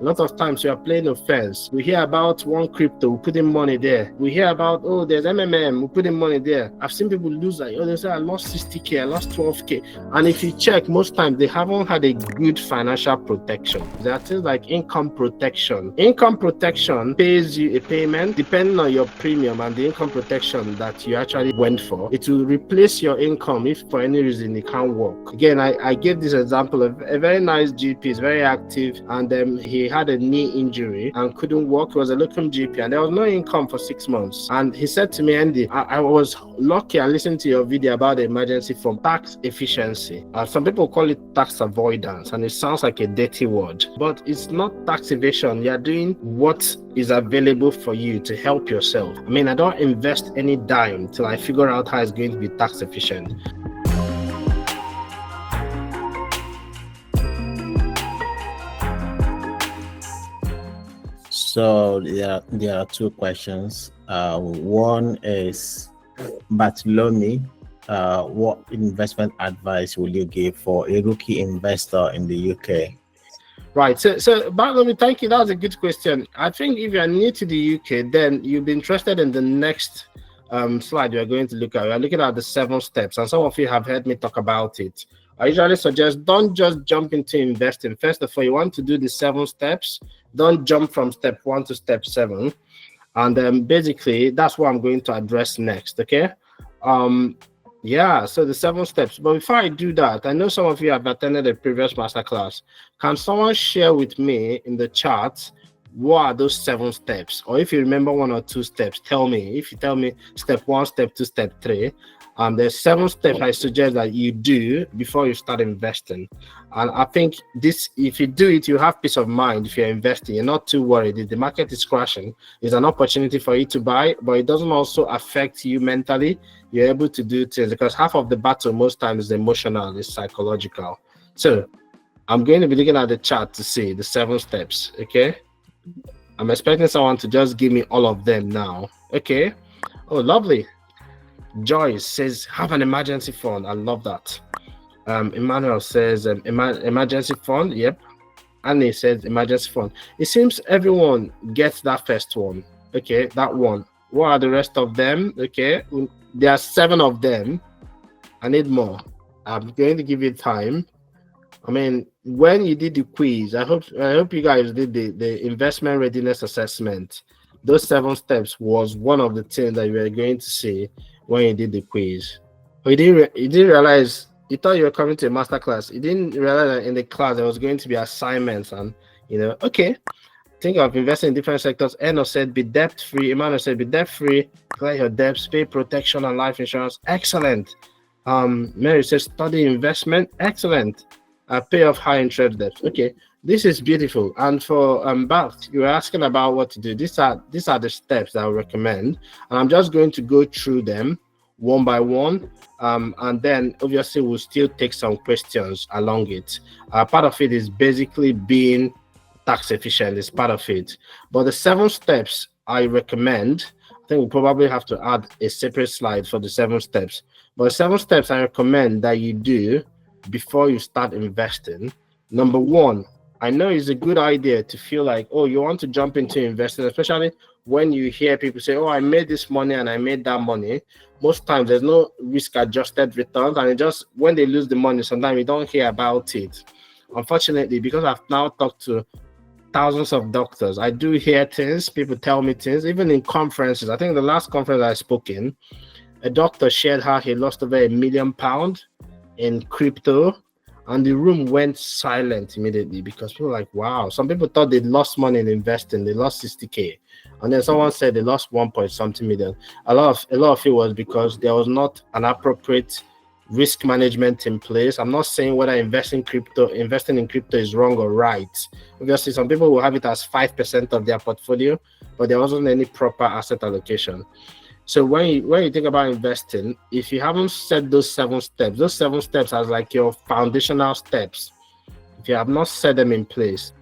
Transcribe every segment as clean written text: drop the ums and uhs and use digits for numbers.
A lot of times we are playing offense. We hear about one crypto, we put in money there. We hear about, oh, there's MMM, we put in money there. I've seen people lose like, oh, they say I lost 60K, I lost 12K. And if you check, most times they haven't had a good financial protection. There are things like income protection. Income protection pays you a payment depending on your premium and the income protection that you actually went for. It will replace your income if for any reason it can't work. Again, I gave this example of a very nice GP, is very active, and he had a knee injury and couldn't work. He was a local GP and there was no income for 6 months. And he said to me, Andy, I was lucky and listened to your video about the emergency fund, tax efficiency. Some people call it tax avoidance, and it sounds like a dirty word, but it's not tax evasion. You are doing what is available for you to help yourself. I mean, I don't invest any dime till I figure out how it's going to be tax efficient. So there are two questions. One is, Bartholomew, what investment advice will you give for a rookie investor in the UK? Right. So Bartholomew, thank you. That was a good question. I think if you're new to the UK, then you'll be interested in the next slide you're going to look at. We're looking at the 7 steps, and some of you have heard me talk about it. I usually suggest don't just jump into investing. First of all, you want to do the 7 steps. Don't jump from step 1 to step 7. And basically, that's what I'm going to address next, okay? Yeah, so the 7 steps. But before I do that, I know some of you have attended a previous masterclass. Can someone share with me in the chat what are those 7 steps? Or if you remember 1 or 2 steps, tell me. If you tell me step 1, step 2, step 3, there's 7 steps I suggest that you do before you start investing. And I think this, if you do it, you have peace of mind. If you're investing, you're not too worried. If the market is crashing, it's an opportunity for you to buy, but it doesn't also affect you mentally. You're able to do things, because half of the battle most times is emotional, is psychological. So I'm going to be looking at the chart to see the 7 steps, okay? I'm expecting someone to just give me all of them now. Okay. Oh, lovely. Joyce says, have an emergency fund. I love that. Emmanuel says, emergency fund. Yep. Annie says, emergency fund. It seems everyone gets that first one. Okay, that one. What are the rest of them? Okay, there are 7 of them. I need more. I'm going to give you time. I mean, when you did the quiz, I hope you guys did the investment readiness assessment. Those 7 steps was one of the things that you were going to see when you did the quiz. But you didn't realize, you thought you were coming to a masterclass. You didn't realize that in the class there was going to be assignments, and okay. Think of investing in different sectors. Eno said be debt free. Emmanuel said be debt free. Clear your debts, pay protection and life insurance. Excellent. Mary says study investment. Excellent. Pay off high interest debts. Okay, this is beautiful. And for Bart, you were asking about what to do. These are the steps that I recommend, and I'm just going to go through them one by one. And then obviously we'll still take some questions along it. Part of it is basically being tax efficient, is part of it. But the 7 steps I recommend, I think we'll probably have to add a separate slide for the 7 steps. But the 7 steps I recommend that you do before you start investing. Number 1, I know it's a good idea to feel like, oh, you want to jump into investing, especially when you hear people say, oh, I made this money and I made that money. Most times there's no risk adjusted returns, and it just, when they lose the money, sometimes you don't hear about it. Unfortunately, because I've now talked to thousands of doctors, I do hear things, people tell me things, even in conferences. I think the last conference I spoke in, a doctor shared how he lost over £1 million in crypto, and the room went silent immediately because people were like, wow. Some people thought they lost money in investing, they lost 60K, and then someone said they lost 1.something million. A lot of it was because there was not an appropriate risk management in place. I'm not saying whether investing in crypto is wrong or right. Obviously, some people will have it as 5% of their portfolio, but there wasn't any proper asset allocation. So when you think about investing, if you haven't set those 7 steps as like your foundational steps, if you have not set them in place,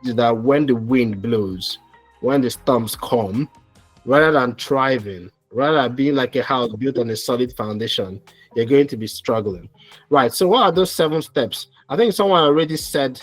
is that when the wind blows, when the storms come, rather than thriving, rather than being like a house built on a solid foundation, you're going to be struggling. Right. So what are those 7 steps? I think someone already said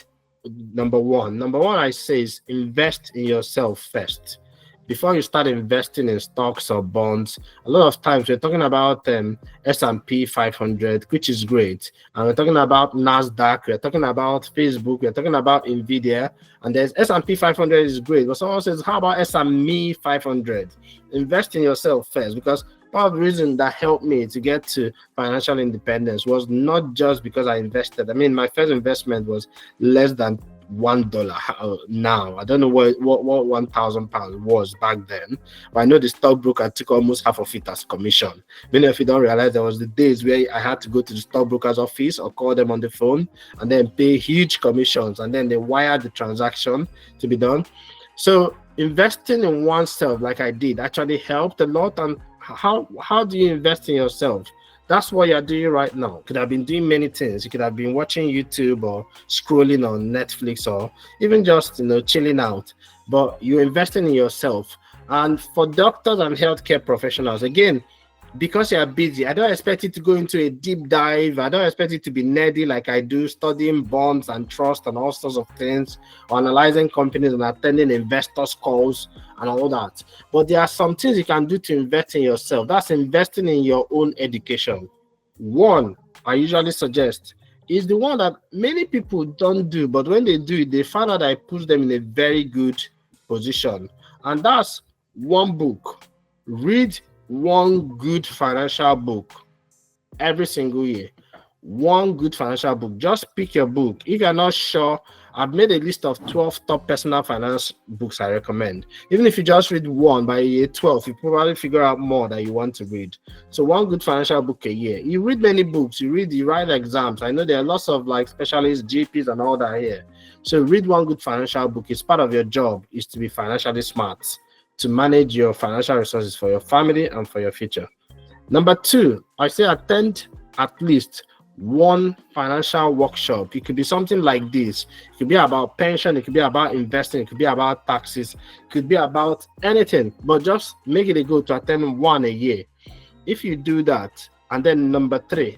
number one. Number one, I say, is invest in yourself first. Before you start investing in stocks or bonds, a lot of times we're talking about S&P 500, which is great. And we're talking about NASDAQ, we're talking about Facebook, we're talking about NVIDIA. And there's S&P 500 is great. But someone says, how about S&P 500? Invest in yourself first, because part of the reason that helped me to get to financial independence was not just because I invested. I mean, my first investment was less than $1 now. I don't know what £1,000 was back then, but I know the stockbroker took almost half of it as commission. Many of you don't realize there was the days where I had to go to the stockbroker's office or call them on the phone and then pay huge commissions, and then they wire the transaction to be done. So investing in oneself, like I did, actually helped a lot. And how do you invest in yourself? That's what you're doing right now. You could have been doing many things. You could have been watching YouTube or scrolling on Netflix, or even just chilling out. But you're investing in yourself. And for doctors and healthcare professionals, again, because you're busy, I don't expect you to go into a deep dive. I don't expect you to be nerdy like I do, studying bonds and trust and all sorts of things, or analyzing companies and attending investors calls and all that. But there are some things you can do to invest in yourself. That's investing in your own education. One, I usually suggest, is the one that many people don't do, but when they do it, they find out that it puts them in a very good position. And that's one book. Read one good financial book every single year. One good financial book. Just pick your book. If you're not sure, I've made a list of 12 top personal finance books I recommend. Even if you just read one by year 12, you probably figure out more that you want to read. So one good financial book a year. You read many books, you write exams. I know there are lots of specialists, GPs and all that here. So read one good financial book. It's part of your job is to be financially smart, to manage your financial resources for your family and for your future. Number two, I say attend at least one financial workshop. It could be something like this. It could be about pension, it could be about investing, it could be about taxes, it could be about anything, but just make it a goal to attend one a year. If you do that, and then number three,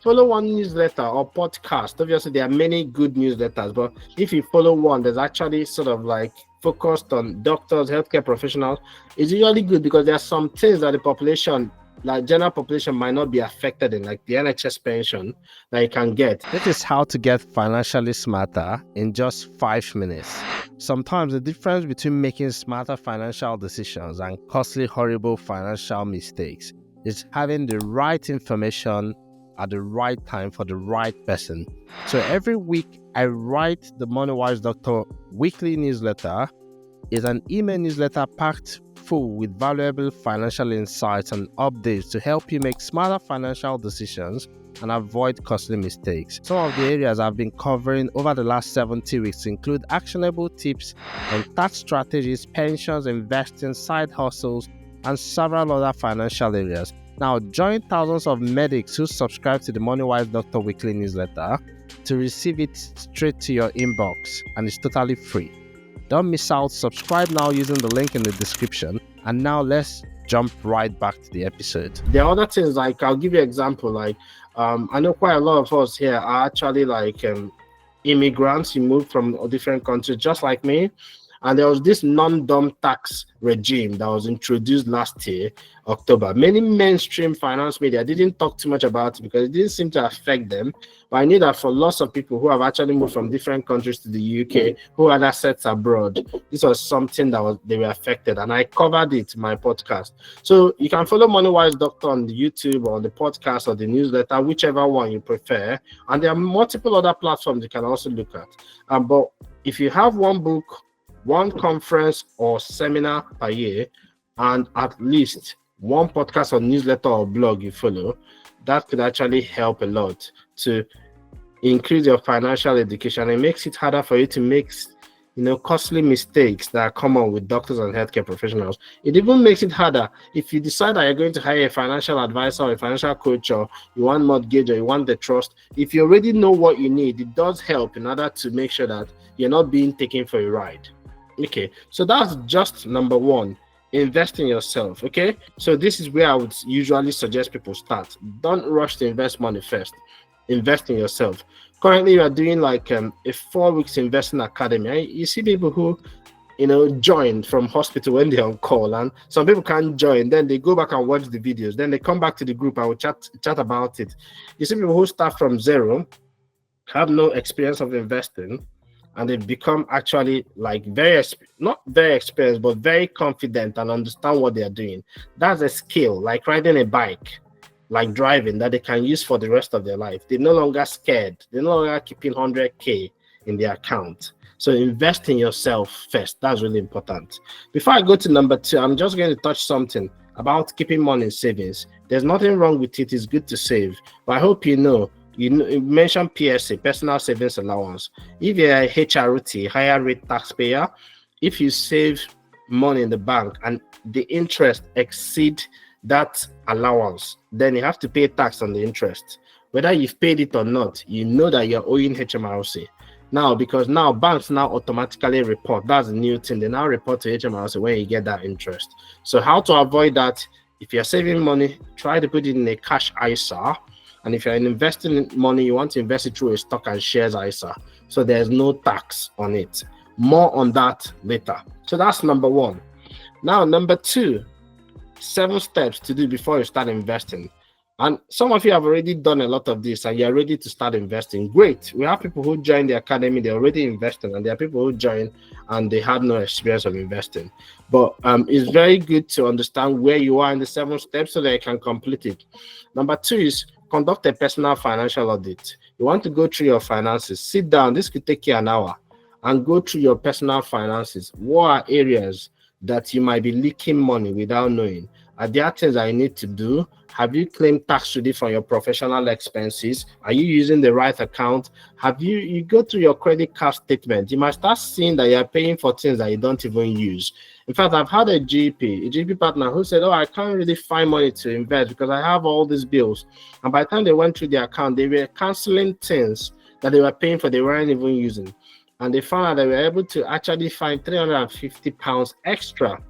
follow one newsletter or podcast. Obviously, there are many good newsletters, but if you follow one that's actually sort of focused on doctors, healthcare professionals, it's usually good because there are some things that the population, like general population, might not be affected in, like the NHS pension that you can get. This is how to get financially smarter in just 5 minutes. Sometimes the difference between making smarter financial decisions and costly, horrible financial mistakes is having the right information at the right time for the right person. So every week I write the MoneyWise Doctor weekly newsletter. It's an email newsletter packed full with valuable financial insights and updates to help you make smarter financial decisions and avoid costly mistakes. Some of the areas I've been covering over the last 70 weeks include actionable tips on tax strategies, pensions, investing, side hustles, and several other financial areas. Now, join thousands of medics who subscribe to the MoneyWise Doctor weekly newsletter to receive it straight to your inbox, and it's totally free. Don't miss out. Subscribe now using the link in the description. And now let's jump right back to the episode. There are other things, I'll give you an example. I know quite a lot of us here are actually immigrants. You moved from different countries, just like me. And there was this non-dom tax regime that was introduced last year, October. Many mainstream finance media didn't talk too much about it because it didn't seem to affect them. But I knew that for lots of people who have actually moved from different countries to the UK, who had assets abroad, this was something that they were affected. And I covered it in my podcast. So you can follow MoneyWise Doctor on the YouTube or on the podcast or the newsletter, whichever one you prefer. And there are multiple other platforms you can also look at. But if you have one book, one conference or seminar per year, and at least one podcast or newsletter or blog you follow, that could actually help a lot to increase your financial education. It makes it harder for you to make costly mistakes that are common with doctors and healthcare professionals. It even makes it harder if you decide that you're going to hire a financial advisor or a financial coach, or you want mortgage or you want the trust. If you already know what you need, it does help in order to make sure that you're not being taken for a ride. Okay, so that's just number one. Invest in yourself. Okay, so this is where I would usually suggest people start. Don't rush to invest money first. invest in yourself. Currently, you are doing like a 4 weeks investing academy. You see people who, join from hospital when they're on call, and some people can't join. Then they go back and watch the videos. Then they come back to the group and we'll chat about it. You see people who start from zero, have no experience of investing, and they become actually like not very experienced, but very confident and understand what they are doing. That's a skill, like riding a bike, like driving, that they can use for the rest of their life. They're no longer scared. They're no longer keeping 100K in their account. So invest in yourself first. That's really important. Before I go to number 2, I'm just going to touch something about keeping money in savings. There's nothing wrong with it. It's good to save. But I hope you mentioned PSA, personal savings allowance. If you're a HRT, higher rate taxpayer, if you save money in the bank and the interest exceed that allowance, then you have to pay tax on the interest. Whether you've paid it or not, you know that you're owing HMRC. Now, because now banks now automatically report, that's a new thing, they now report to HMRC when you get that interest. So how to avoid that? If you're saving money, try to put it in a cash ISA. And if you're investing money, you want to invest it through a stock and shares ISA. So there's no tax on it. More on that later. So that's number 1. Now, number 2, 7 steps to do before you start investing. And some of you have already done a lot of this and you're ready to start investing. Great. We have people who join the academy, they're already investing, and there are people who join and they had no experience of investing. But it's very good to understand where you are in the 7 steps so that you can complete it. Number 2 is conduct a personal financial audit. You want to go through your finances. Sit down. This could take you an hour and go through your personal finances. What are areas that you might be leaking money without knowing? Are there things that you need to do? Have you claimed tax relief for your professional expenses? Are you using the right account? Have you go through your credit card statement? You might start seeing that you're paying for things that you don't even use. In fact, I've had a GP partner who said, I can't really find money to invest because I have all these bills. And by the time they went through their account, they were canceling things that they were paying for, they weren't even using. And they found out they were able to actually find £350 extra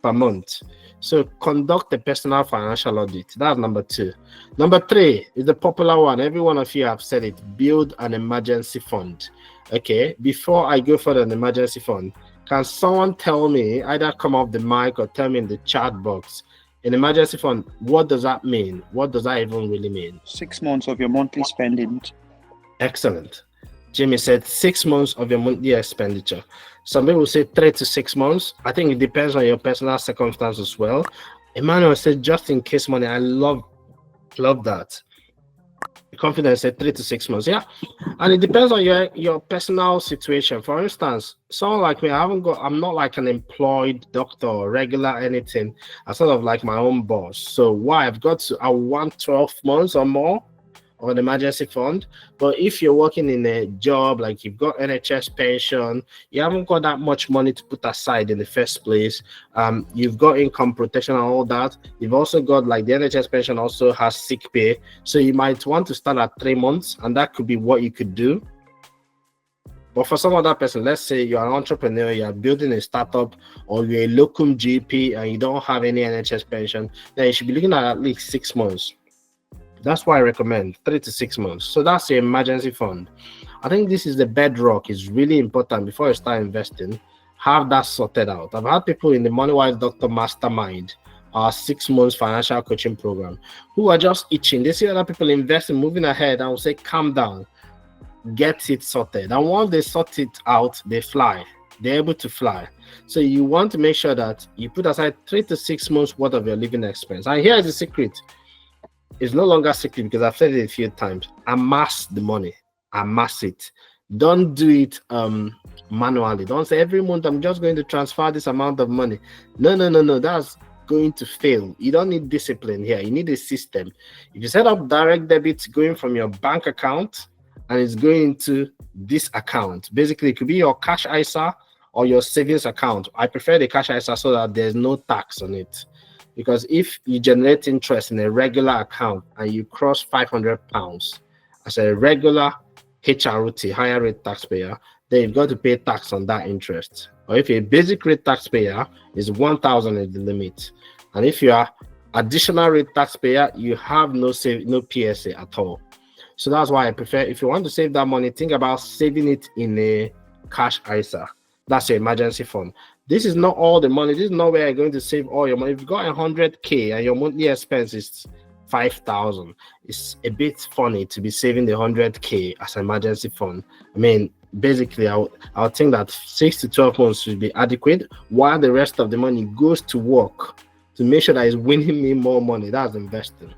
per month. So conduct a personal financial audit. That's number 2. Number 3 is the popular one. Every one of you have said it. Build an emergency fund. Okay, before I go for an emergency fund, can someone tell me, either come off the mic or tell me in the chat box, an emergency fund, what does that mean? What does that even really mean? 6 months of your monthly spending. Excellent. Jimmy said 6 months of your monthly expenditure. Some people say 3 to 6 months. I think it depends on your personal circumstances as well. Emmanuel said just in case money. I love that. Confidence said 3 to 6 months. Yeah, and it depends on your personal situation. For instance, someone like me, I'm not like an employed doctor or regular anything. I'm sort of like my own boss. So I want 12 months or more or an emergency fund. But if you're working in a job, like you've got NHS pension, you haven't got that much money to put aside in the first place. You've got income protection and all that. You've also got, like, the NHS pension also has sick pay. So you might want to start at 3 months, and that could be what you could do. But for some other person, let's say you're an entrepreneur, you're building a startup, or you're a locum GP and you don't have any NHS pension, then you should be looking at least 6 months. That's why I recommend 3 to 6 months. So that's your emergency fund. I think this is the bedrock. It's really important before you start investing. Have that sorted out. I've had people in the MoneyWise Doctor Mastermind, our 6 months financial coaching program, who are just itching. They see other people investing, moving ahead, and will say, calm down, get it sorted. And once they sort it out, they fly. They're able to fly. So you want to make sure that you put aside 3 to 6 months worth of your living expense. And here's the secret. It's no longer secret because I've said it a few times. Amass the money. Amass it. Don't do it manually. Don't say every month I'm just going to transfer this amount of money. No. That's going to fail. You don't need discipline here. You need a system. If you set up direct debit going from your bank account and it's going into this account, basically it could be your cash ISA or your savings account. I prefer the cash ISA so that there's no tax on it. Because if you generate interest in a regular account and you cross £500 as a regular HRT, higher rate taxpayer, then you've got to pay tax on that interest. Or if you're a basic rate taxpayer, is 1,000 is the limit. And if you are additional rate taxpayer, you have no PSA at all. So that's why I prefer, if you want to save that money, think about saving it in a cash ISA. That's your emergency fund. This is not all the money. This is not where you're going to save all your money. If you got 100K and your monthly expense is 5,000, it's a bit funny to be saving the 100K as an emergency fund. I mean, basically, I would think that 6 to 12 months should be adequate, while the rest of the money goes to work to make sure that it's winning me more money. That's investing.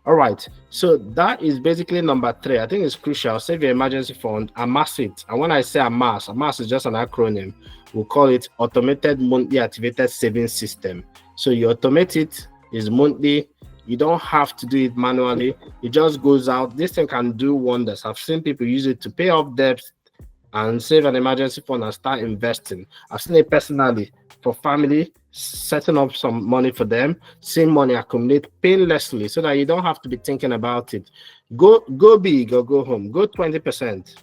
All right, so that is basically number 3. I think it's crucial. Save your emergency fund, amass it. And when I say amass is just an acronym. We'll call it Automated Monthly Activated Savings System. So you automate it, it's monthly. You don't have to do it manually. It just goes out. This thing can do wonders. I've seen people use it to pay off debts and save an emergency fund and start investing. I've seen it personally for family, setting up some money for them, seeing money accumulate painlessly so that you don't have to be thinking about it. Go big or go home. Go 20%.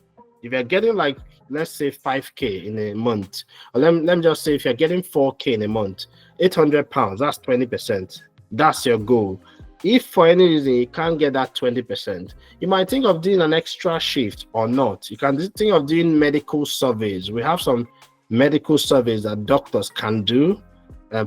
If you're getting, like, let's say 5K in a month, or let me just say if you're getting 4K in a month, £800, that's 20%. That's your goal. If for any reason you can't get that 20%, you might think of doing an extra shift or not. You can think of doing medical surveys. We have some medical surveys that doctors can do.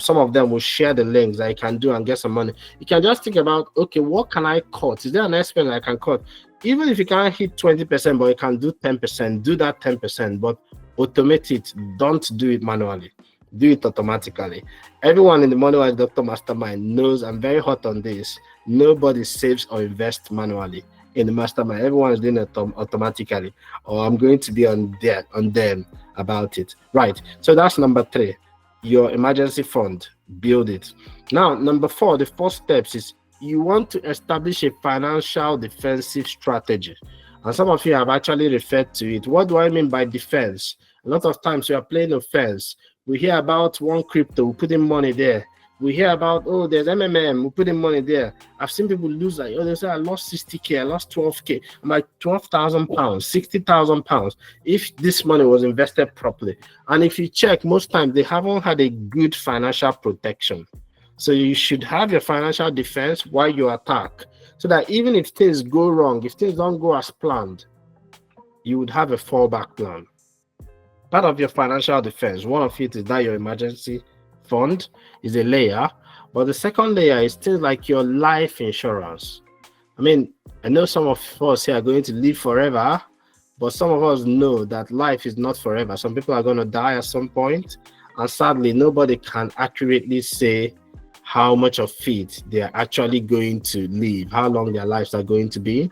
Some of them will share the links that you can do and get some money. You can just think about, okay, what can I cut? Is there an expense I can cut? Even if you can't hit 20%, but you can do 10%, do that 10%, but automate it. Don't do it manually. Do it automatically. Everyone in the MoneyWise Doctor Mastermind knows I'm very hot on this. Nobody saves or invests manually in the mastermind. Everyone is doing it automatically, or I'm going to be on them about it. Right. So that's number 3. Your emergency fund. Build it. Now, number 4, the 4 steps is you want to establish a financial defensive strategy. And some of you have actually referred to it. What do I mean by defense? A lot of times we are playing offense. We hear about one crypto, we put in money there. We hear about, oh, there's MMM, we put in money there. I've seen people lose, like, oh, they say I lost 60K, I lost 12K. I'm like, £12,000, 60,000 pounds. If this money was invested properly. And if you check, most times they haven't had a good financial protection. So you should have your financial defense while you attack, so that even if things go wrong, if things don't go as planned, you would have a fallback plan. Part of your financial defense, one of it is that your emergency fund is a layer, but the second layer is things like your life insurance. I mean, I know some of us here are going to live forever, but some of us know that life is not forever. Some people are going to die at some point, and sadly, nobody can accurately say how much of it they are actually going to live, how long their lives are going to be.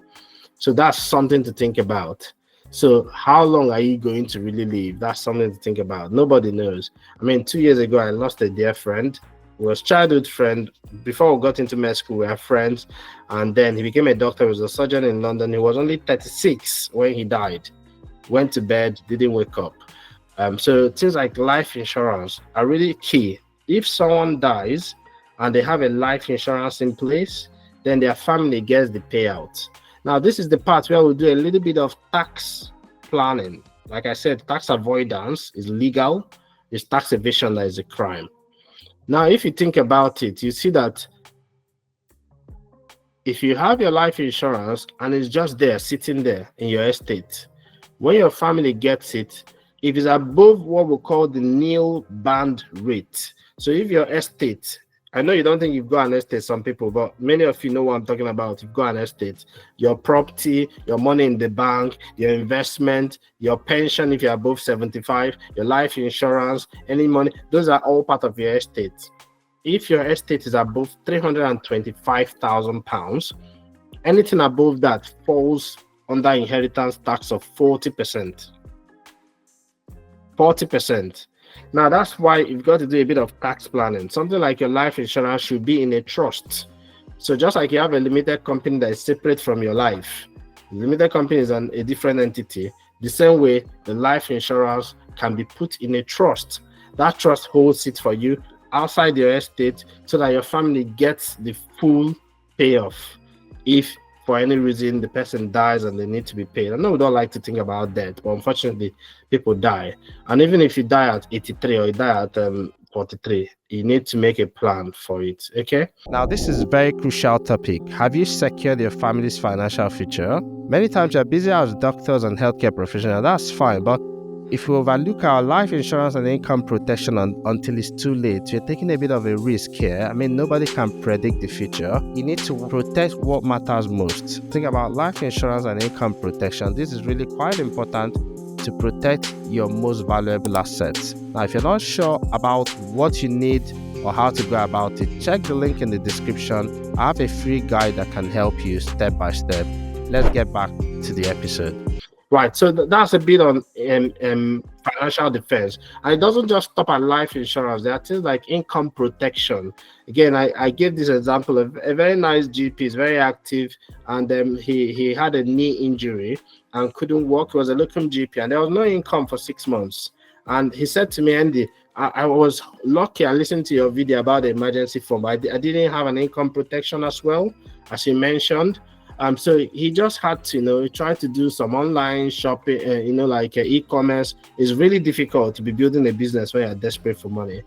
So that's something to think about. So how long are you going to really live? That's something to think about. Nobody knows. I mean, 2 years ago, I lost a dear friend. He was a childhood friend. Before we got into med school, we were friends. And then he became a doctor. He was a surgeon in London. He was only 36 when he died. Went to bed, didn't wake up. So things like life insurance are really key. If someone dies and they have a life insurance in place, then their family gets the payout. Now, this is the part where we'll do a little bit of tax planning. Like I said, tax avoidance is legal. It's tax evasion that is a crime. Now, if you think about it, you see that if you have your life insurance and it's just there, sitting there in your estate, when your family gets it, if it's above what we call the nil band rate. So if your estate, I know you don't think you've got an estate, some people, but many of you know what I'm talking about. You've got an estate, your property, your money in the bank, your investment, your pension if you're above 75, your life insurance, any money, those are all part of your estate. If your estate is above £325,000, anything above that falls under inheritance tax of 40%. 40%. Now, that's why you've got to do a bit of tax planning. Something like your life insurance should be in a trust. So just like you have a limited company that is separate from your life, the limited company is a different entity. The same way, the life insurance can be put in a trust. That trust holds it for you outside your estate so that your family gets the full payoff if for any reason the person dies and they need to be paid. I know we don't like to think about that, but unfortunately people die. And even if you die at 83 or you die at 43. You need to make a plan for it. Okay. Now, this is a very crucial topic. Have you secured your family's financial future? Many times you're busy as doctors and healthcare professionals. That's fine, but if we overlook our life insurance and income protection until it's too late, we're taking a bit of a risk here. I mean, nobody can predict the future. You need to protect what matters most. Think about life insurance and income protection. This is really quite important to protect your most valuable assets. Now, if you're not sure about what you need or how to go about it, check the link in the description. I have a free guide that can help you step by step. Let's get back to the episode. Right, so that's a bit on financial defense, and it doesn't just stop at life insurance. There are things like income protection. Again, I gave this example of a very nice GP, is very active, and he had a knee injury and couldn't work. He was a local GP, and there was no income for 6 months. And he said to me, Andy, I was lucky. I listened to your video about the emergency fund. I didn't have an income protection as well, as you mentioned. So he just had to, try to do some online shopping, like e-commerce. It's really difficult to be building a business when you're desperate for money.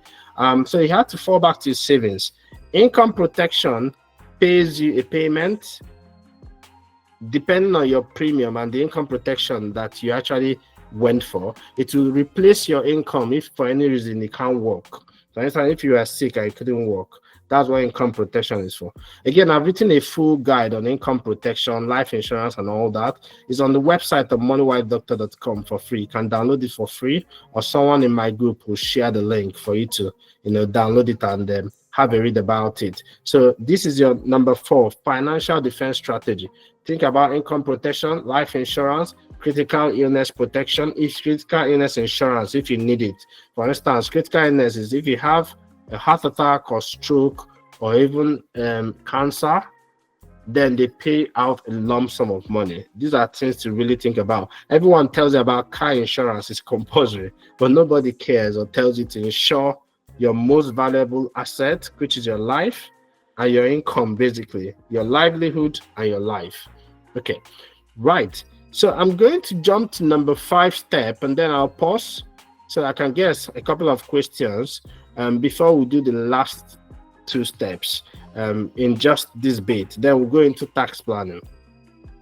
So he had to fall back to his savings. Income protection pays you a payment depending on your premium and the income protection that you actually went for. It will replace your income if for any reason you can't work. For instance, if you are sick and you couldn't work, that's what income protection is for. Again, I've written a full guide on income protection, life insurance, and all that. It's on the website of MoneyWiseDoctor.com for free. You can download it for free, or someone in my group will share the link for you to, download it and have a read about it. So this is your number 4, financial defense strategy. Think about income protection, life insurance, critical illness protection, critical illness insurance if you need it. For instance, critical illness is if you have a heart attack or stroke or even cancer, then they pay out a lump sum of money. These are things to really think about. Everyone tells you about car insurance is compulsory, but nobody cares or tells you to insure your most valuable asset, which is your life and your income, basically your livelihood and your life. Okay, right. So I'm going to jump to number 5 step, and then I'll pause so I can guess a couple of questions before we do the last 2 steps in just this bit. Then we'll go into tax planning.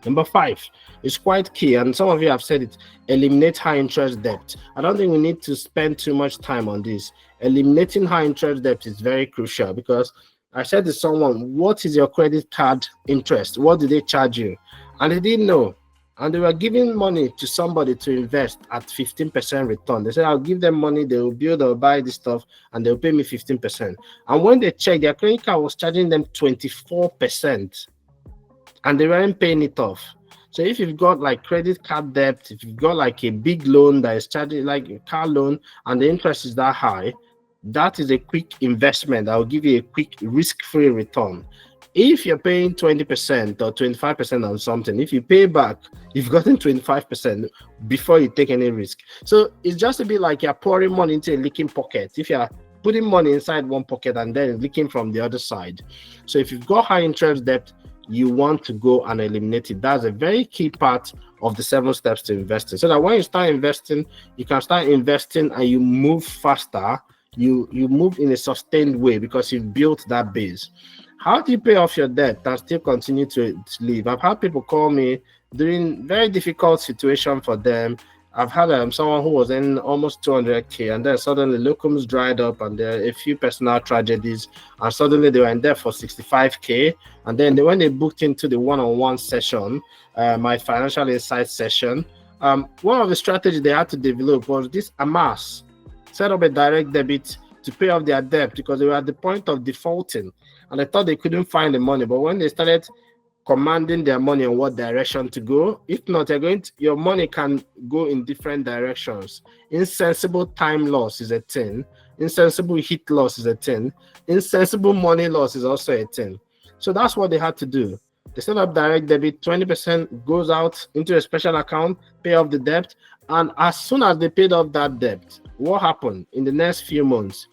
Number 5 is quite key, and some of you have said it: eliminate high interest debt. I don't think we need to spend too much time on this. Eliminating high interest debt is very crucial, because I said to someone, what is your credit card interest? What do they charge you? And they didn't know. And they were giving money to somebody to invest at 15% return. They said, I'll give them money, they will build or buy this stuff, and they'll pay me 15%. And when they checked, their credit card was charging them 24%, and they weren't paying it off. So if you've got like credit card debt, if you've got like a big loan that is charging like a car loan, and the interest is that high, that is a quick investment that will give you a quick risk-free return. If you're paying 20% or 25% on something, if you pay back, you've gotten 25% before you take any risk. So it's just a bit like you're pouring money into a leaking pocket. If you're putting money inside one pocket and then leaking from the other side. So if you've got high interest debt, you want to go and eliminate it. That's a very key part of the 7 steps to investing. So that when you start investing, you can start investing and you move faster. You move in a sustained way because you've built that base. How do you pay off your debt and still continue to live? I've had people call me during very difficult situation for them. I've had someone who was in almost 200K, and then suddenly locums dried up, and there are a few personal tragedies, and suddenly they were in there for 65K. And then when they booked into the one-on-one session, my financial insight session, one of the strategies they had to develop was this AMASS, set up a direct debit to pay off their debt, because they were at the point of defaulting. And I thought they couldn't find the money, but when they started commanding their money on what direction to go, if not, your money can go in different directions. Insensible time loss is a 10. Insensible heat loss is a 10. Insensible money loss is also a 10. So that's what they had to do. They set up direct debit, 20% goes out into a special account, pay off the debt. And as soon as they paid off that debt, what happened in the next few months?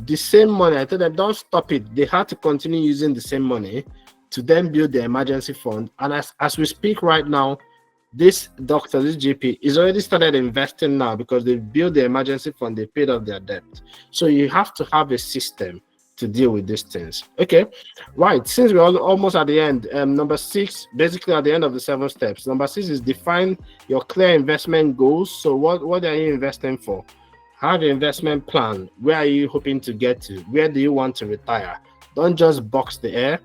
The same money, I told them, don't stop it. They had to continue using the same money to then build the emergency fund. And as we speak right now, this doctor, this GP, is already started investing now because they built the emergency fund, they paid off their debt. So you have to have a system to deal with these things. Okay, right. Since we're almost at the end, number 6, basically at the end of the 7 steps. Number 6 is define your clear investment goals. So what are you investing for? Have your investment plan. Where are you hoping to get to? Where do you want to retire? Don't just box the air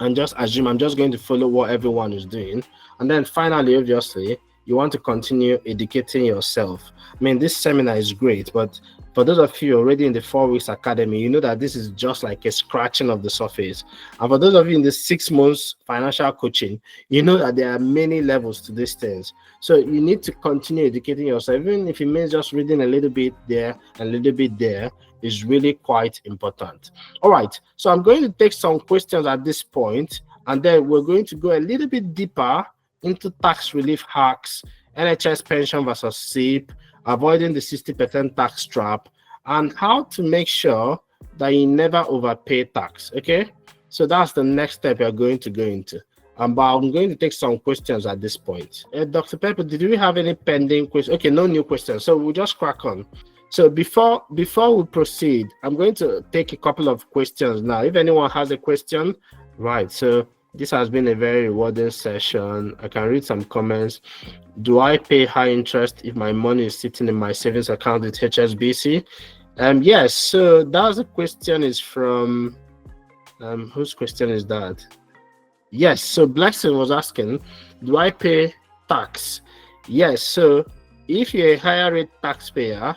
and just assume I'm just going to follow what everyone is doing. And then finally, obviously, you want to continue educating yourself. I mean, this seminar is great, but for those of you already in the 4 weeks academy, you know that this is just like a scratching of the surface. And for those of you in the 6 months financial coaching, you know that there are many levels to these things. So you need to continue educating yourself, even if it means just reading a little bit there and a little bit there, is really quite important. All right, so I'm going to take some questions at this point, and then we're going to go a little bit deeper into tax relief hacks, NHS pension versus SIP, avoiding the 60% tax trap, and how to make sure that you never overpay tax. Okay, so that's the next step you're going to go into. But I'm going to take some questions at this point. Dr. Pepper, did we have any pending questions? Okay, no new questions, so we'll just crack on. So before we proceed, I'm going to take a couple of questions now. If anyone has a question, right? So this has been a very rewarding session. I can read some comments. Do I pay high interest if my money is sitting in my savings account with HSBC? Yes. So that's a question is from whose question is that? Yes. So Blackson was asking, do I pay tax? Yes. So if you're a higher rate taxpayer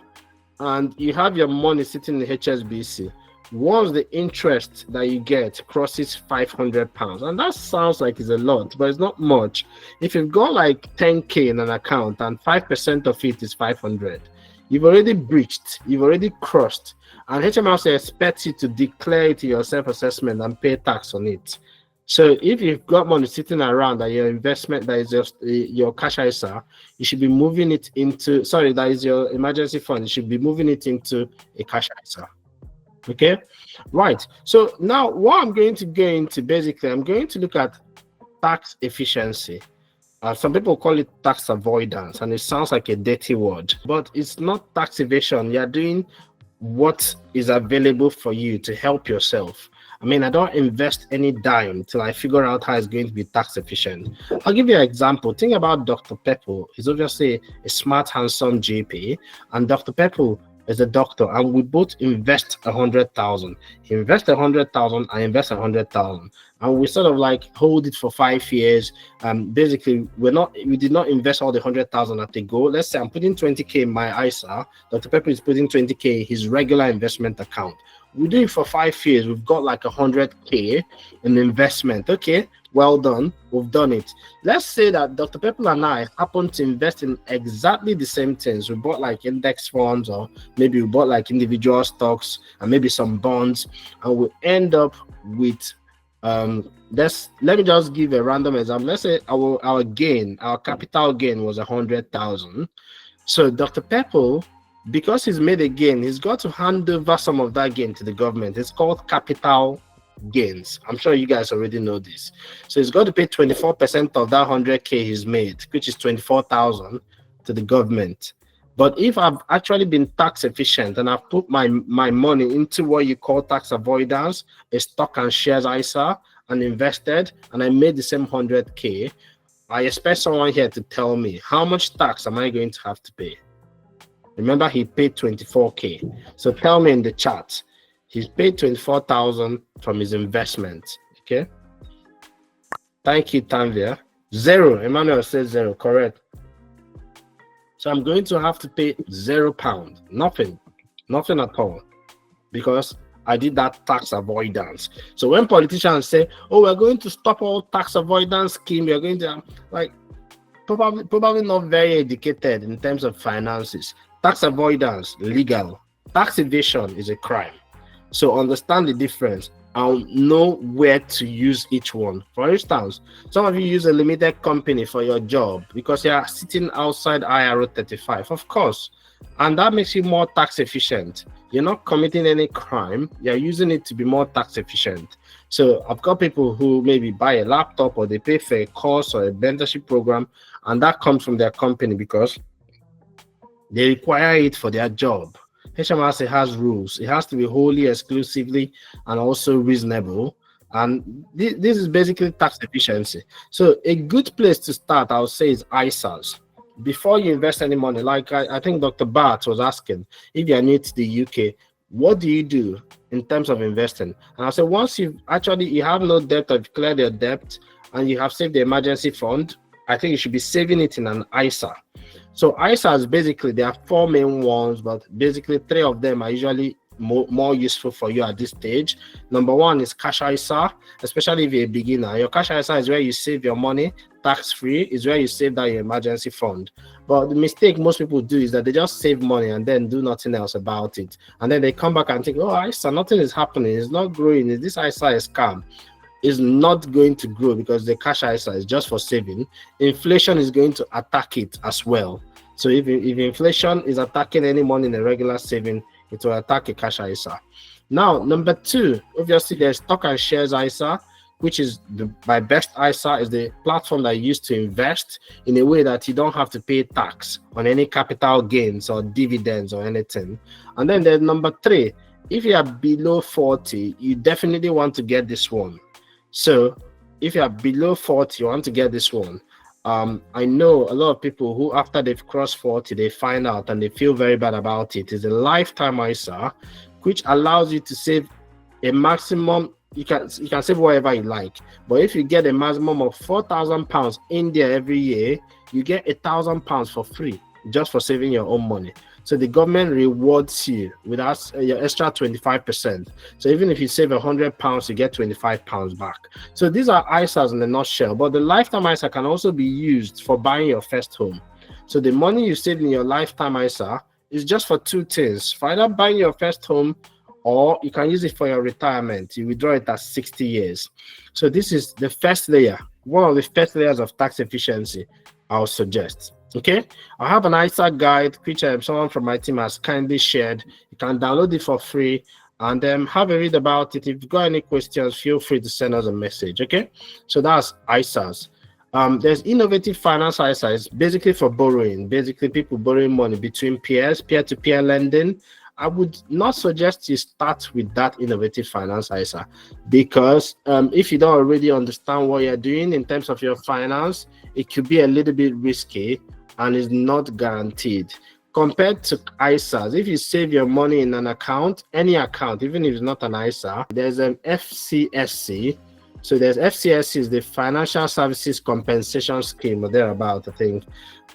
and you have your money sitting in HSBC, once the interest that you get crosses £500, and that sounds like it's a lot, but it's not much. If you've got like 10k in an account and 5% of it is 500, you've already breached, you've already crossed, and HMRC expects you to declare it in your self-assessment and pay tax on it. So if you've got money sitting around that your investment, that is just your cash ISA, you should be moving it into, that is your emergency fund, you should be moving it into a cash ISA. Okay, right. So now what I'm going to go into, basically, I'm going to look at tax efficiency. Some people call it tax avoidance, and it sounds like a dirty word, but it's not tax evasion. You're doing what is available for you to help yourself. I mean, I don't invest any dime till I figure out how it's going to be tax efficient. I'll give you an example. Think about Dr. Pepple. He's obviously a smart, handsome GP, and Dr. Pepple is a doctor, and we both invest 100,000. He invests 100,000, I invest 100,000, and we sort of like hold it for 5 years. Basically, we did not invest all the 100,000 at a go. Let's say I'm putting 20k in my ISA. Dr. Pepper is putting 20k in his regular investment account. We do it for 5 years. We've got like 100k in investment. Okay, well done. We've done it. Let's say that Dr. Pepper and I happen to invest in exactly the same things. We bought like index funds, or maybe we bought like individual stocks and maybe some bonds, and we end up with let me just give a random example. Let's say our capital gain was 100,000. So Dr. Pepper, because he's made a gain, he's got to hand over some of that gain to the government. It's called capital gains. I'm sure you guys already know this. So he's got to pay 24% of that 100k he's made, which is 24,000, to the government. But if I've actually been tax efficient and I've put my money into what you call tax avoidance, a stock and shares ISA, and invested, and I made the same 100k, I expect someone here to tell me, how much tax am I going to have to pay? Remember, he paid 24k. So tell me in the chat, he's paid 24,000 from his investment. Okay. Thank you, Tanvia. 0. Emmanuel says 0. Correct. So I'm going to have to pay £0. Nothing at all, because I did that tax avoidance. So when politicians say, "Oh, we're going to stop all tax avoidance scheme," we're going to probably not very educated in terms of finances. Tax avoidance, legal. Tax evasion is a crime. So understand the difference and know where to use each one. For instance, some of you use a limited company for your job because you are sitting outside IRO 35, of course, and that makes you more tax efficient. you're not committing any crime. You're using it to be more tax efficient. So I've got people who maybe buy a laptop or they pay for a course or a mentorship program, and that comes from their company because they require it for their job. HMRC has rules. It has to be wholly, exclusively, and also reasonable. And this is basically tax efficiency. So a good place to start, I would say, is ISAs. Before you invest any money, like I think Dr. Bart was asking, if you're new to the UK, what do you do in terms of investing? And I said, once you have no debt, or you've cleared your debt, and you have saved the emergency fund, I think you should be saving it in an ISA. So ISAs, basically, there are 4 main ones, but basically 3 of them are usually more useful for you at this stage. Number 1 is cash ISA, especially if you're a beginner. Your cash ISA is where you save your money tax-free, is where you save that your emergency fund. But the mistake most people do is that they just save money and then do nothing else about it. And then they come back and think, oh, ISA, nothing is happening. It's not growing. This ISA is scam. Is not going to grow because the cash ISA is just for saving. Inflation is going to attack it as well. So if inflation is attacking any money in a regular saving, it will attack a cash ISA. Now, number 2, obviously there's stock and shares ISA, which is my best ISA is the platform that I use to invest in a way that you don't have to pay tax on any capital gains or dividends or anything. And then there's number 3, if you are below 40, you definitely want to get this one. So if you are below 40, you want to get this one. I know a lot of people who, after they've crossed 40, they find out and they feel very bad about it. It's a lifetime ISA, which allows you to save a maximum. You can save whatever you like, but if you get a maximum of £4,000 in there every year, you get £1,000 for free just for saving your own money. So the government rewards you with your extra 25%. So even if you save £100, you get £25 back. So these are ISAs in a nutshell. But the lifetime ISA can also be used for buying your first home. So the money you save in your lifetime ISA is just for 2 things: for either buying your first home, or you can use it for your retirement. You withdraw it at 60 years. So this is the first layer, one of the first layers of tax efficiency I'll suggest. Okay, I have an ISA guide which someone from my team has kindly shared. You can download it for free and have a read about it. If you've got any questions, feel free to send us a message. Okay, so that's ISAs. There's innovative finance ISA. It's basically for borrowing. Basically, people borrowing money between peers, peer-to-peer lending. I would not suggest you start with that innovative finance ISA because if you don't already understand what you're doing in terms of your finance, it could be a little bit risky and is not guaranteed. Compared to ISAs, if you save your money in an account, any account, even if it's not an ISA, there's an FCSC. So there's FCSC is the Financial Services Compensation Scheme or thereabout, I think.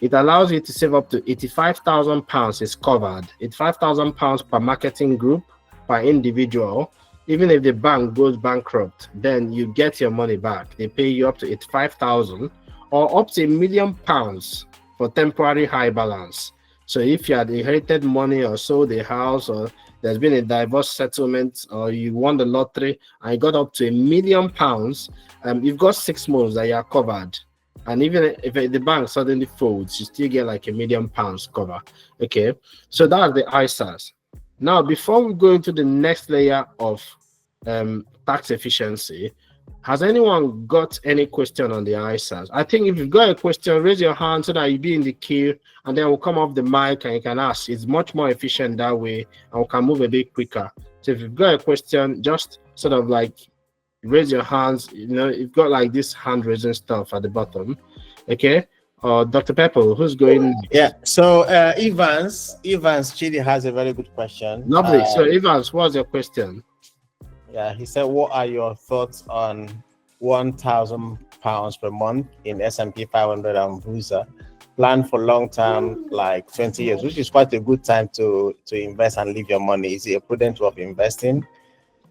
It allows you to save up to £85,000 is covered. £85,000 per marketing group, per individual. Even if the bank goes bankrupt, then you get your money back. They pay you up to £85,000 or up to £1 million for temporary high balance. So if you had inherited money or sold a house or there's been a divorce settlement or you won the lottery and you got up to £1 million, you've got 6 months that you are covered. And even if the bank suddenly folds, you still get like £1 million cover. Okay, so that's the ISAs. Now, before we go into the next layer of tax efficiency, has anyone got any question on the ISAs? I think if you've got a question, raise your hand so that you'll be in the queue and then we'll come off the mic and you can ask. It's much more efficient that way and we can move a bit quicker. So if you've got a question, just sort of like raise your hands. You know, you've got like this hand raising stuff at the bottom. Okay. Dr. Pepple, who's going? Yeah. So Evans Chidi has a very good question. Lovely. So Evans, what's your question? Yeah, he said, what are your thoughts on £1,000 per month in S&P 500 and Vusa? Plan for long term, like 20 years, which is quite a good time to invest and leave your money. Is it a prudent way of investing?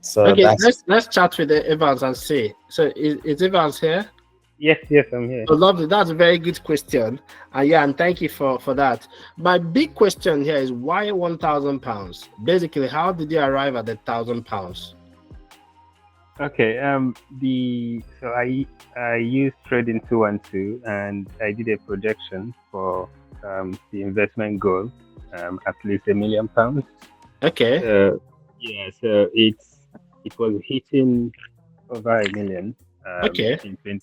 So okay, let's chat with Evans and see. So is Evans here? Yes, I'm here. Oh, lovely. That's a very good question. And thank you for that. My big question here is why £1,000? Basically, how did you arrive at the £1,000? Okay. So I used Trading 212 and I did a projection for the investment goal, at least £1 million. Okay. So it was hitting over 1 million. Okay. In 20.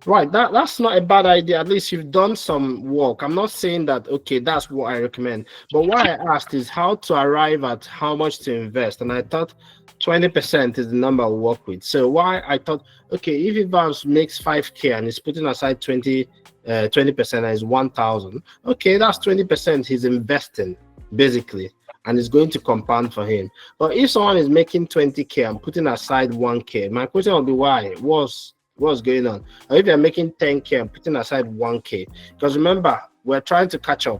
Right, that's not a bad idea. At least you've done some work. I'm not saying that, okay, that's what I recommend. But what I asked is how to arrive at how much to invest. And I thought 20% is the number I'll work with. So why I thought, okay, if Evans makes 5K and he's putting aside 20% is 1,000. Okay, that's 20% he's investing, basically. And it's going to compound for him. But if someone is making 20K and putting aside 1K, my question will be why? What's going on? Or if you're making 10K and putting aside 1K, because remember, we're trying to catch up.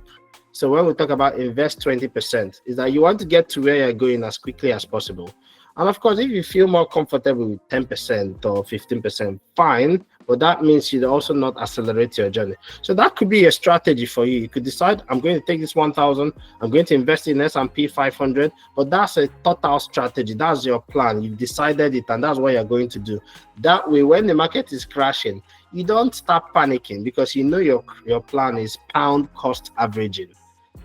So when we talk about invest 20%, is that you want to get to where you're going as quickly as possible. And of course, if you feel more comfortable with 10% or 15%, fine. But that means you also not accelerate your journey. So that could be a strategy for you. You could decide, I'm going to take this 1,000, I'm going to invest in S&P 500, but that's a total strategy. That's your plan. You've decided it, and that's what you're going to do. That way, when the market is crashing, you don't start panicking because you know your plan is pound cost averaging.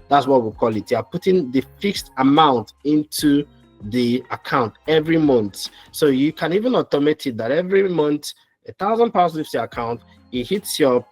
That's what we call it. You're putting the fixed amount into the account every month. So you can even automate it that every month, £1,000 leaves your account, it hits your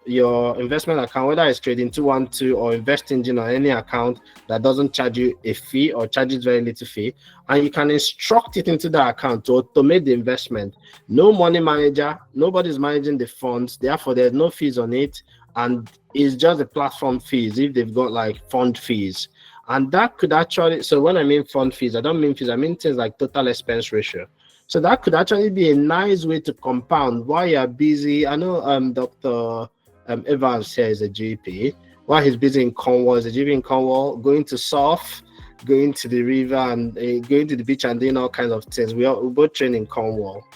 investment account, whether it's trading 212 or invest engine or any account that doesn't charge you a fee or charges very little fee, and you can instruct it into the account to automate the investment. No money manager, nobody's managing the funds, therefore there's no fees on it, and it's just the platform fees if they've got like fund fees. And that could actually, so when I mean fund fees, I don't mean fees, I mean things like total expense ratio. So that could actually be a nice way to compound while you're busy. I know Dr. Evans here is a GP. While he's busy in Cornwall, is a GP in Cornwall, going to surf, going to the river and going to the beach and doing all kinds of things. We both train in Cornwall.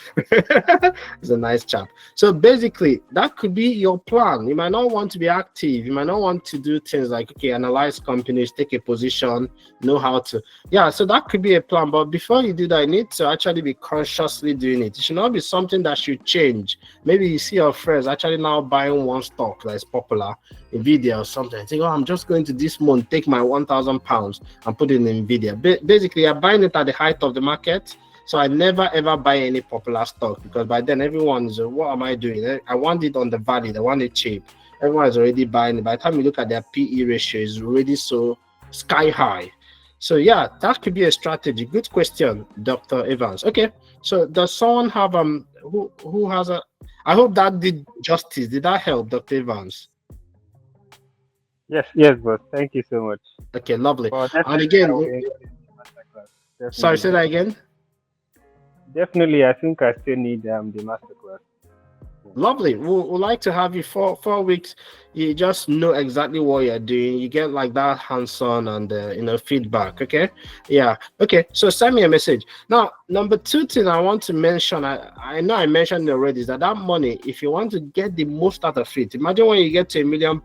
He's a nice chap. So basically, that could be your plan. You might not want to be active. You might not want to do things like, okay, analyze companies, take a position, know how to. Yeah, so that could be a plan. But before you do that, you need to actually be consciously doing it. It should not be something that should change. Maybe you see your friends actually now buying one stock that is popular, Nvidia or something. I think, oh, I'm just going to this month take my £1,000 and put it in Nvidia. Basically, you're buying it at the height of the market. So I never ever buy any popular stock because by then everyone is, what am I doing? I want it on the value, I want it cheap. Everyone is already buying it. By the time you look at their PE ratio, is already so sky high. So yeah, that could be a strategy. Good question, Dr. Evans. Okay, so does someone have who has a? I hope that did justice. Did that help, Dr. Evans? Yes, boss. Thank you so much. Okay, lovely. And again, sorry, say that again. Definitely, I think I still need the masterclass. Lovely. We'd like to have you for 4 weeks. You just know exactly what you're doing. You get like that hands-on and feedback. Okay. Yeah. Okay. So send me a message. Now, number 2 thing I want to mention, I know I mentioned it already, is that money, if you want to get the most out of it, imagine when you get to £1 million,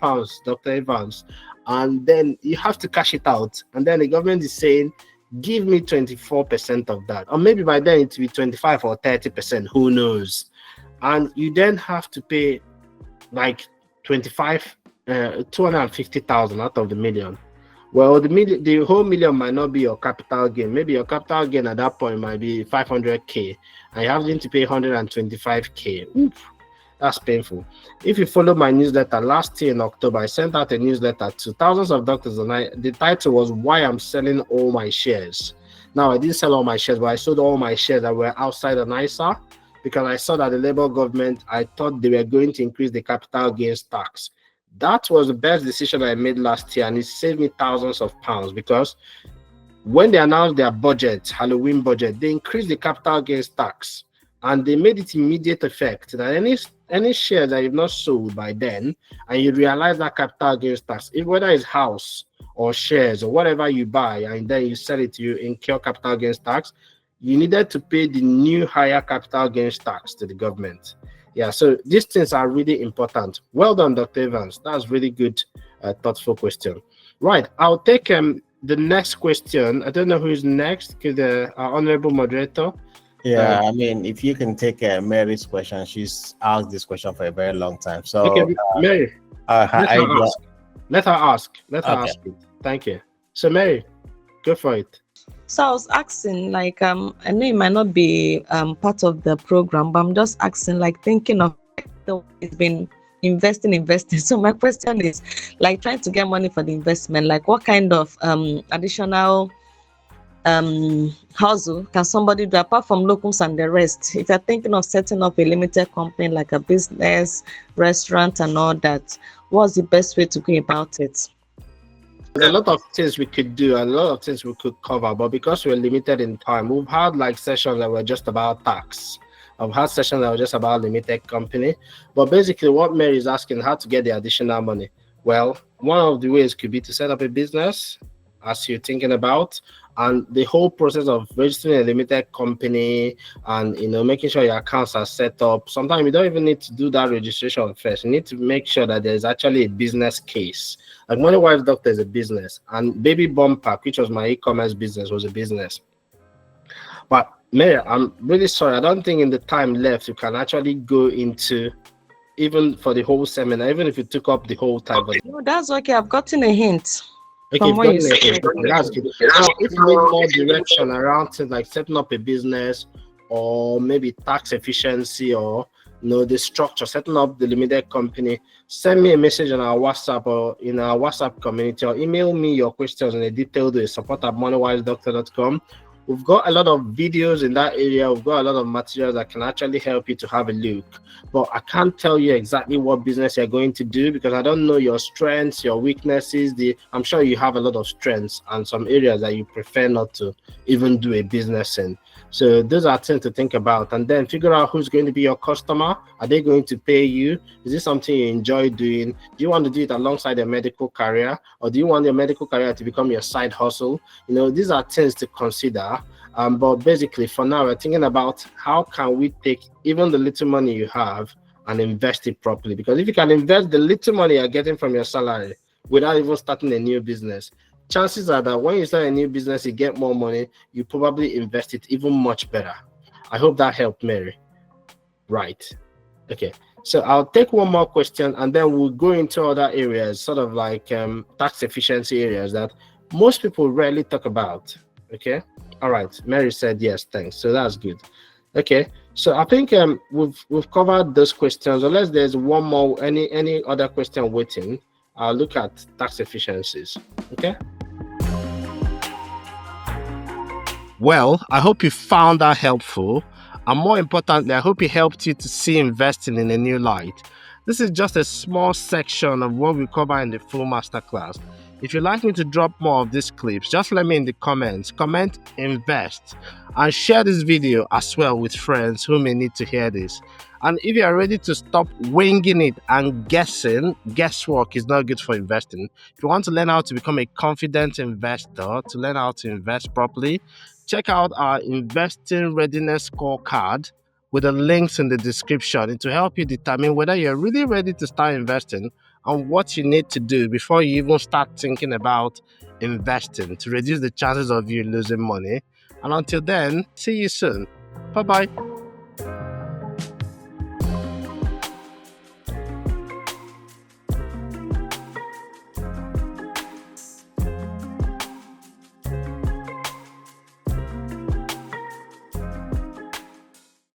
Dr. Evans, and then you have to cash it out, and then the government is saying, give me 24% of that, or maybe by then it will be 25 or 30%, who knows. And you then have to pay like 250,000 out of the million. Well, the whole million might not be your capital gain. Maybe your capital gain at that point might be 500K, and you have to pay 125K. Oof, that's painful. If you follow my newsletter last year in October, I sent out a newsletter to thousands of doctors, and the title was "Why I'm Selling All My Shares." Now, I didn't sell all my shares, but I sold all my shares that were outside of NISA, because I saw that the Labour government, I thought they were going to increase the capital gains tax. That was the best decision I made last year, and it saved me thousands of pounds, because when they announced their budget, Halloween budget, they increased the capital gains tax, and they made it immediate effect that any shares that you've not sold by then, and you realize that capital gains tax, whether it's house or shares or whatever you buy, and then you sell it, you incur capital gains tax, you needed to pay the new higher capital gains tax to the government. Yeah, so these things are really important. Well done, Dr. Evans. That's really good, thoughtful question. Right, I'll take the next question. I don't know who's next. Could our honorable moderator? Yeah, I mean, if you can take Mary's question, she's asked this question for a very long time. So, okay, Mary, let her ask. Let her Okay. ask it. Thank you. So, Mary, Go for it. So I was asking, like, I know it might not be part of the program, but I'm just asking, like, thinking of the it's been investing. So my question is, like, trying to get money for the investment, like, what kind of additional hustle can somebody do apart from locums and the rest? If you're thinking of setting up a limited company, like a business, restaurant, and all that, what's the best way to go about it? There's a lot of things we could do and a lot of things we could cover, but because we're limited in time, we've had like sessions that were just about tax. I've had sessions that were just about limited company. But basically what Mary is asking, how to get the additional money. Well, one of the ways could be to set up a business, as you're thinking about, and the whole process of registering a limited company and making sure your accounts are set up. Sometimes you don't even need to do that registration first. You need to make sure that there's actually a business case. Like MoneyWise Doctor is a business, and Baby Bomb Pack, which was my e-commerce business, was a business. But Mary, I'm really sorry. I don't think in the time left you can actually go into even for the whole seminar, even if you took up the whole time. No, that's okay. I've gotten a hint. Okay, From what you said. that's good. Now, if you need more direction around things like setting up a business or maybe tax efficiency or the structure, setting up the limited company, send me a message on our WhatsApp or in our WhatsApp community, or email me your questions in a detailed way, support@moneywisedoctor.com. We've got a lot of videos in that area. We've got a lot of materials that can actually help you to have a look. But I can't tell you exactly what business you're going to do because I don't know your strengths, your weaknesses. I'm sure you have a lot of strengths and some areas that you prefer not to even do a business in. So those are things to think about, and then figure out who's going to be your customer. Are they going to pay you? Is this something you enjoy doing? Do you want to do it alongside your medical career, or do you want your medical career to become your side hustle? These are things to consider. But basically, for now, we're thinking about how can we take even the little money you have and invest it properly. Because if you can invest the little money you're getting from your salary without even starting a new business, chances are that when you start a new business, you get more money, you probably invest it even much better. I hope that helped, Mary. Right. Okay. So I'll take one more question and then we'll go into other areas, sort of like tax efficiency areas that most people rarely talk about. Okay. All right. Mary said yes, thanks. So that's good. Okay. So I think we've covered those questions. Unless there's one more, any other question waiting, I'll look at tax efficiencies. Okay. Well, I hope you found that helpful. And more importantly, I hope it helped you to see investing in a new light. This is just a small section of what we cover in the full masterclass. If you'd like me to drop more of these clips, just let me in the comments. Comment invest and share this video as well with friends who may need to hear this. And if you are ready to stop winging it and guessing, guesswork is not good for investing. If you want to learn how to become a confident investor, to learn how to invest properly, check out our investing readiness scorecard with the links in the description. It will help you determine whether you're really ready to start investing and what you need to do before you even start thinking about investing to reduce the chances of you losing money. And until then, see you soon. Bye-bye.